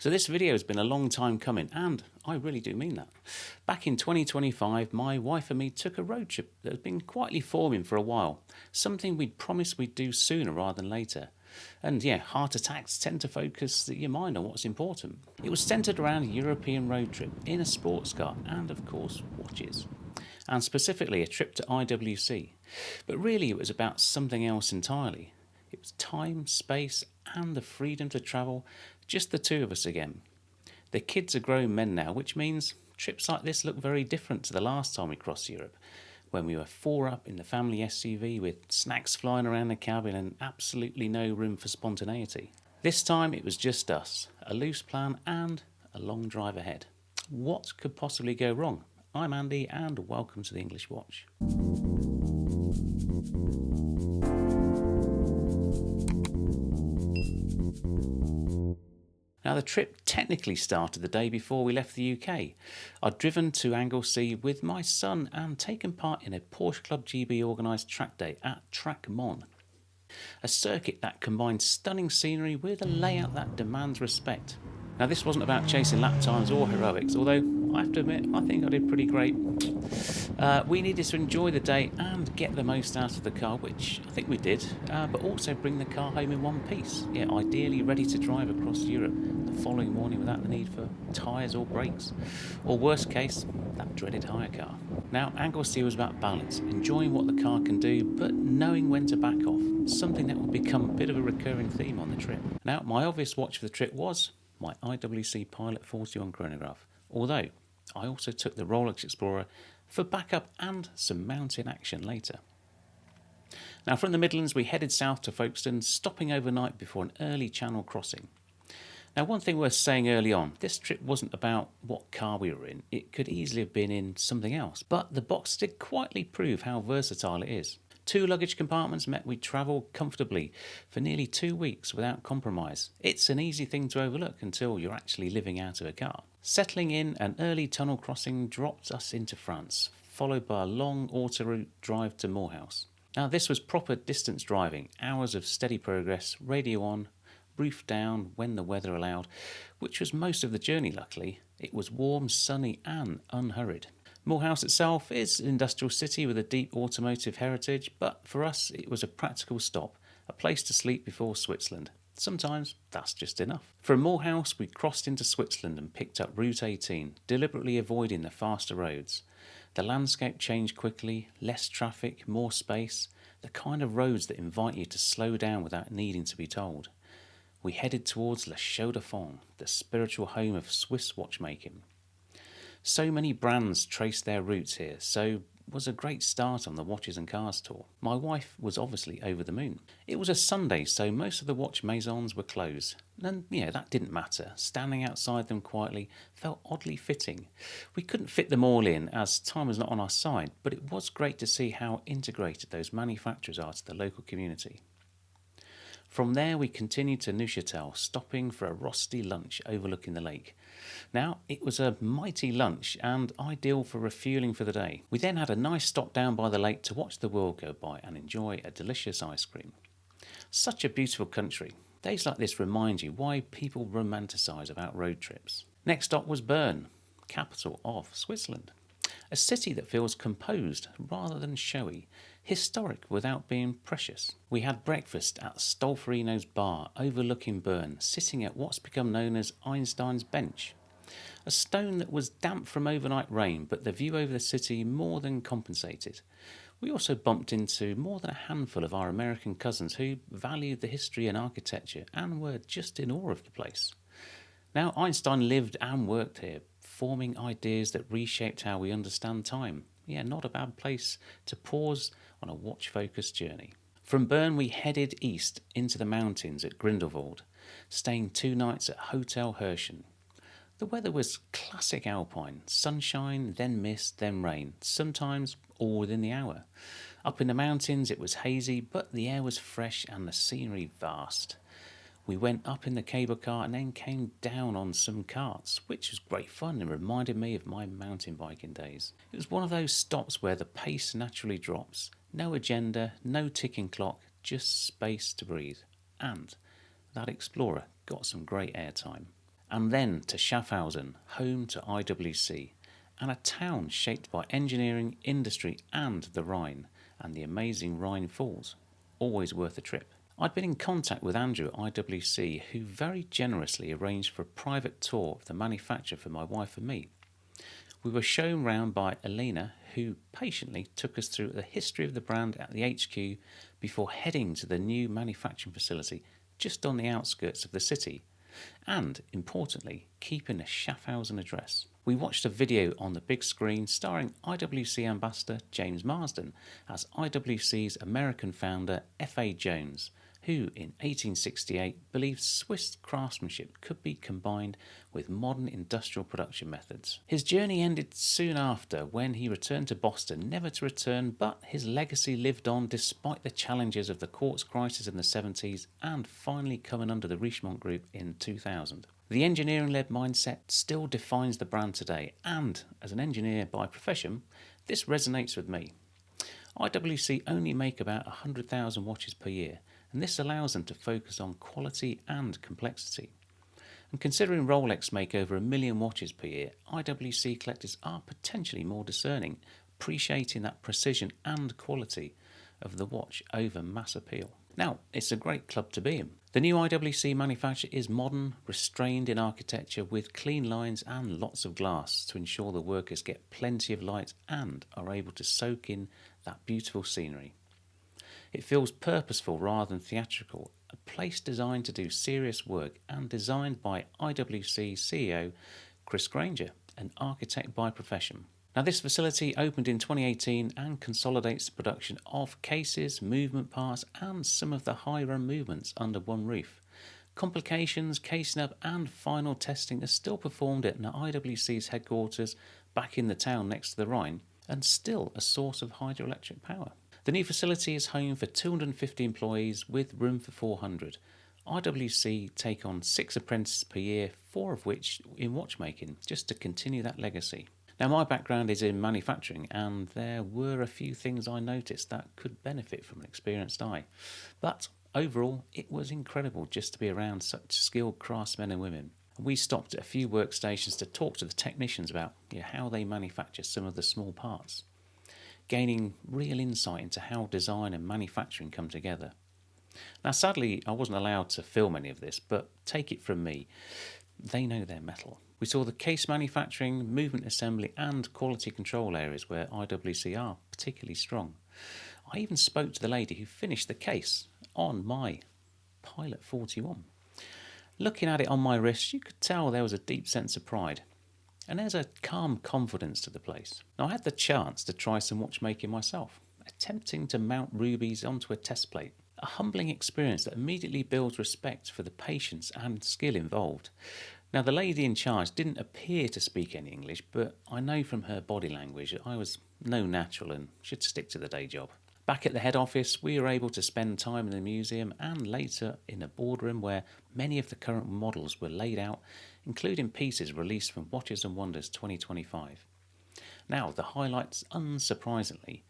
So this video has been a long time coming, and I really do mean that. Back in 2025, my wife and me took a road trip that had been quietly forming for a while, something we'd promised we'd do sooner rather than later. And yeah, heart attacks tend to focus your mind on what's important. It was centred around a European road trip in a sports car and of course watches. And specifically a trip to IWC. But really it was about something else entirely. It was time, space and the freedom to travel, just the two of us again. The kids are grown men now, which means trips like this look very different to the last time we crossed Europe, when we were four up in the family SUV with snacks flying around the cabin and absolutely no room for spontaneity. This time it was just us, a loose plan and a long drive ahead. What could possibly go wrong? I'm Andy and welcome to the English Watch. Now the trip technically started the day before we left the UK. I'd driven to Anglesey with my son and taken part in a Porsche Club GB organised track day at Track Mon. A circuit that combines stunning scenery with a layout that demands respect. Now this wasn't about chasing lap times or heroics, although I have to admit I think I did pretty great. We needed to enjoy the day and get the most out of the car, which I think we did, but also bring the car home in one piece. Yeah, ideally ready to drive across Europe the following morning without the need for tyres or brakes. Or worst case, that dreaded hire car. Now Anglesey was about balance, enjoying what the car can do, but knowing when to back off, something that would become a bit of a recurring theme on the trip. Now my obvious watch for the trip was my IWC Pilot 41 chronograph, although I also took the Rolex Explorer for backup and some mountain action later. Now from the Midlands we headed south to Folkestone, stopping overnight before an early channel crossing. Now one thing worth saying early on, this trip wasn't about what car we were in, it could easily have been in something else, but the box did quietly prove how versatile it is. 2 luggage compartments meant we'd travel comfortably for nearly 2 weeks without compromise. It's an easy thing to overlook until you're actually living out of a car. Settling in, an early tunnel crossing dropped us into France, followed by a long autoroute drive to Moorhouse. Now this was proper distance driving, hours of steady progress, radio on, roof down when the weather allowed, which was most of the journey luckily. It was warm, sunny and unhurried. Moorhouse itself is an industrial city with a deep automotive heritage, but for us it was a practical stop, a place to sleep before Switzerland. Sometimes that's just enough. From Moorhouse we crossed into Switzerland and picked up Route 18, deliberately avoiding the faster roads. The landscape changed quickly, less traffic, more space, the kind of roads that invite you to slow down without needing to be told. We headed towards Le Chaux de Fonds, the spiritual home of Swiss watchmaking. So many brands trace their roots here, so was a great start on the watches and cars tour. My wife was obviously over the moon. It was a Sunday, so most of the watch maisons were closed. And that didn't matter. Standing outside them quietly felt oddly fitting. We couldn't fit them all in as time was not on our side, but it was great to see how integrated those manufacturers are to the local community. From there we continued to Neuchâtel, stopping for a rusty lunch overlooking the lake. Now, it was a mighty lunch and ideal for refuelling for the day. We then had a nice stop down by the lake to watch the world go by and enjoy a delicious ice cream. Such a beautiful country. Days like this remind you why people romanticise about road trips. Next stop was Bern, capital of Switzerland. A city that feels composed rather than showy, historic without being precious. We had breakfast at Stolferino's bar overlooking Bern, sitting at what's become known as Einstein's Bench. A stone that was damp from overnight rain, but the view over the city more than compensated. We also bumped into more than a handful of our American cousins who valued the history and architecture and were just in awe of the place. Now Einstein lived and worked here, forming ideas that reshaped how we understand time. Yeah, not a bad place to pause on a watch-focused journey. From Bern we headed east into the mountains at Grindelwald, staying 2 nights at Hotel Hirschen. The weather was classic alpine, sunshine, then mist, then rain, sometimes all within the hour. Up in the mountains it was hazy, but the air was fresh and the scenery vast. We went up in the cable car and then came down on some carts, which was great fun and reminded me of my mountain biking days. It was one of those stops where the pace naturally drops. No agenda, no ticking clock, just space to breathe. And that Explorer got some great airtime. And then to Schaffhausen, home to IWC, and a town shaped by engineering, industry and the Rhine, and the amazing Rhine Falls. Always worth a trip. I'd been in contact with Andrew at IWC, who very generously arranged for a private tour of the manufacturer for my wife and me. We were shown round by Elena, who patiently took us through the history of the brand at the HQ before heading to the new manufacturing facility just on the outskirts of the city, and, importantly, keeping a Schaffhausen address. We watched a video on the big screen starring IWC ambassador James Marsden as IWC's American founder F.A. Jones, who in 1868 believed Swiss craftsmanship could be combined with modern industrial production methods. His journey ended soon after when he returned to Boston, never to return, but his legacy lived on despite the challenges of the quartz crisis in the 70s and finally coming under the Richemont Group in 2000. The engineering-led mindset still defines the brand today, and as an engineer by profession, this resonates with me. IWC only make about 100,000 watches per year, and this allows them to focus on quality and complexity. And considering Rolex make over 1 million watches per year, IWC collectors are potentially more discerning, appreciating that precision and quality of the watch over mass appeal. Now, it's a great club to be in. The new IWC manufacture is modern, restrained in architecture with clean lines and lots of glass to ensure the workers get plenty of light and are able to soak in that beautiful scenery. It feels purposeful rather than theatrical, a place designed to do serious work and designed by IWC CEO Chris Granger, an architect by profession. Now, this facility opened in 2018 and consolidates the production of cases, movement parts and some of the high-run movements under one roof. Complications, casing up and final testing are still performed at IWC's headquarters back in the town next to the Rhine, and still a source of hydroelectric power. The new facility is home for 250 employees with room for 400. IWC take on 6 apprentices per year, 4 of which in watchmaking, just to continue that legacy. Now, my background is in manufacturing, and there were a few things I noticed that could benefit from an experienced eye. But overall, it was incredible just to be around such skilled craftsmen and women. We stopped at a few workstations to talk to the technicians about how they manufacture some of the small parts, gaining real insight into how design and manufacturing come together. Now, sadly, I wasn't allowed to film any of this, but take it from me, they know their metal. We saw the case manufacturing, movement assembly and quality control areas where IWC are particularly strong. I even spoke to the lady who finished the case on my Pilot 41. Looking at it on my wrist, you could tell there was a deep sense of pride. And there's a calm confidence to the place. Now, I had the chance to try some watchmaking myself, attempting to mount rubies onto a test plate. A humbling experience that immediately builds respect for the patience and skill involved. Now, the lady in charge didn't appear to speak any English, but I know from her body language that I was no natural and should stick to the day job. Back at the head office, we were able to spend time in the museum and later in a boardroom where many of the current models were laid out, including pieces released from Watches and Wonders 2025. Now, the highlights, unsurprisingly,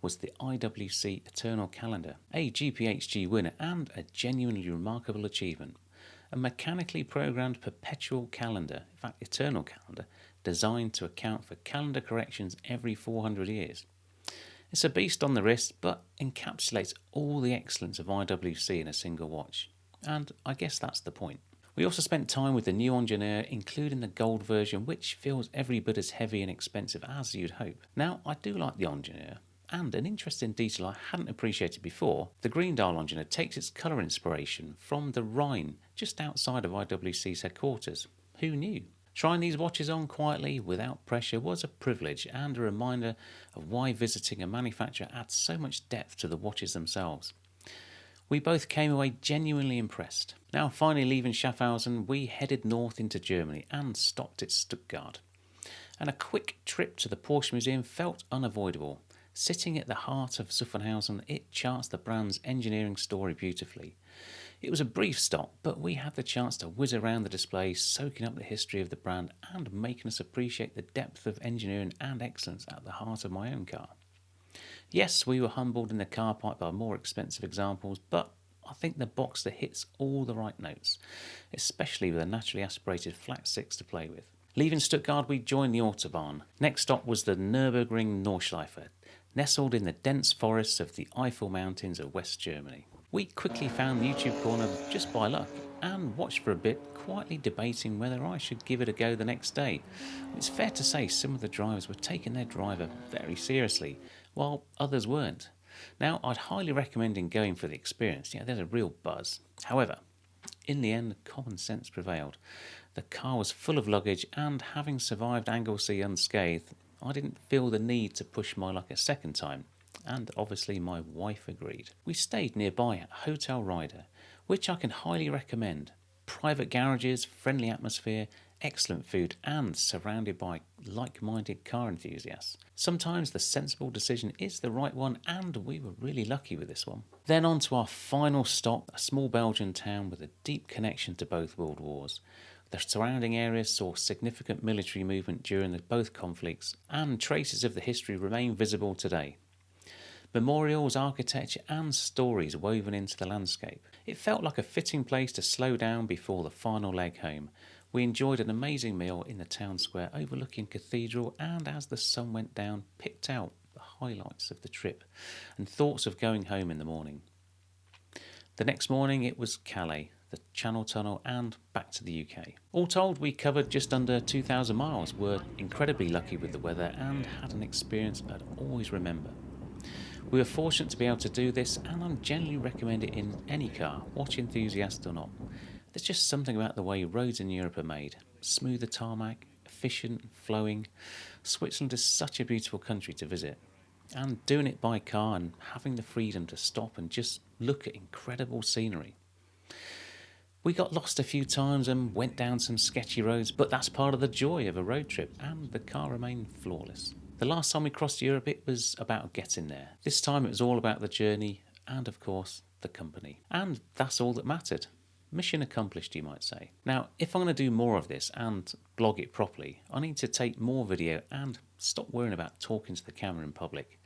was the IWC Eternal Calendar, a GPHG winner and a genuinely remarkable achievement. A mechanically programmed perpetual calendar, in fact eternal calendar, designed to account for calendar corrections every 400 years. It's a beast on the wrist, but encapsulates all the excellence of IWC in a single watch. And I guess that's the point. We also spent time with the new Ingenieur, including the gold version, which feels every bit as heavy and expensive as you'd hope. Now, I do like the Ingenieur, and an interesting detail I hadn't appreciated before, the green dial Ingenieur takes its colour inspiration from the Rhine, just outside of IWC's headquarters. Who knew? Trying these watches on quietly, without pressure, was a privilege and a reminder of why visiting a manufacturer adds so much depth to the watches themselves. We both came away genuinely impressed. Now, finally leaving Schaffhausen, we headed north into Germany and stopped at Stuttgart. And a quick trip to the Porsche Museum felt unavoidable. Sitting at the heart of Schaffhausen, it charts the brand's engineering story beautifully. It was a brief stop, but we had the chance to whiz around the display, soaking up the history of the brand and making us appreciate the depth of engineering and excellence at the heart of my own car. Yes, we were humbled in the car park by more expensive examples, but I think the Boxster hits all the right notes, especially with a naturally aspirated flat six to play with. Leaving Stuttgart, we joined the Autobahn. Next stop was the Nurburgring Nordschleife, nestled in the dense forests of the Eifel Mountains of West Germany. We quickly found the YouTube corner just by luck and watched for a bit, quietly debating whether I should give it a go the next day. It's fair to say some of the drivers were taking their driver very seriously, while others weren't. Now, I'd highly recommend going for the experience. There's a real buzz. However, in the end, common sense prevailed. The car was full of luggage, and having survived Anglesey unscathed, I didn't feel the need to push my luck a second time. And obviously my wife agreed. We stayed nearby at Hotel Rider, which I can highly recommend. Private garages, friendly atmosphere, excellent food, and surrounded by like-minded car enthusiasts. Sometimes the sensible decision is the right one, and we were really lucky with this one. Then on to our final stop, a small Belgian town with a deep connection to both world wars. The surrounding areas saw significant military movement during both conflicts, and traces of the history remain visible today. Memorials, architecture and stories woven into the landscape. It felt like a fitting place to slow down before the final leg home. We enjoyed an amazing meal in the town square overlooking Cathedral, and as the sun went down, picked out the highlights of the trip and thoughts of going home in the morning. The next morning it was Calais, the Channel Tunnel and back to the UK. All told, we covered just under 2,000 miles, were incredibly lucky with the weather and had an experience I'd always remember. We were fortunate to be able to do this, and I generally recommend it in any car, watch enthusiast or not. There's just something about the way roads in Europe are made. Smoother tarmac, efficient, flowing. Switzerland is such a beautiful country to visit. And doing it by car and having the freedom to stop and just look at incredible scenery. We got lost a few times and went down some sketchy roads, but that's part of the joy of a road trip, and the car remained flawless. The last time we crossed Europe, it was about getting there. This time it was all about the journey and, of course, the company. And that's all that mattered. Mission accomplished, you might say. Now, if I'm going to do more of this and blog it properly, I need to take more video and stop worrying about talking to the camera in public.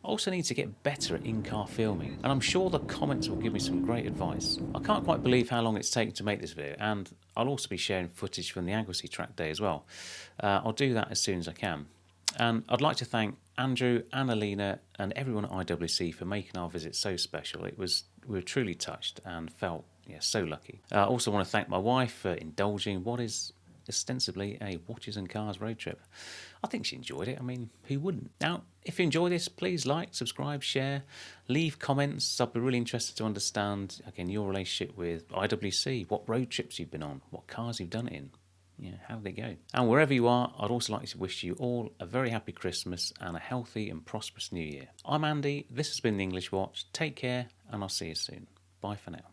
I also need to get better at in-car filming, and I'm sure the comments will give me some great advice. I can't quite believe how long it's taken to make this video, and I'll also be sharing footage from the Anglesey Track Day as well. I'll do that as soon as I can. And I'd like to thank Andrew and Alina and everyone at IWC for making our visit so special. We were truly touched and felt so lucky. I also want to thank my wife for indulging what is ostensibly a watches and cars road trip. I think she enjoyed it. I mean, who wouldn't? Now, if you enjoy this, please like, subscribe, share, leave comments. I'd be really interested to understand, again, your relationship with IWC, what road trips you've been on, what cars you've done it in. How did it go? And wherever you are, I'd also like to wish you all a very happy Christmas and a healthy and prosperous New Year. I'm Andy, this has been The English Watch. Take care, and I'll see you soon. Bye for now.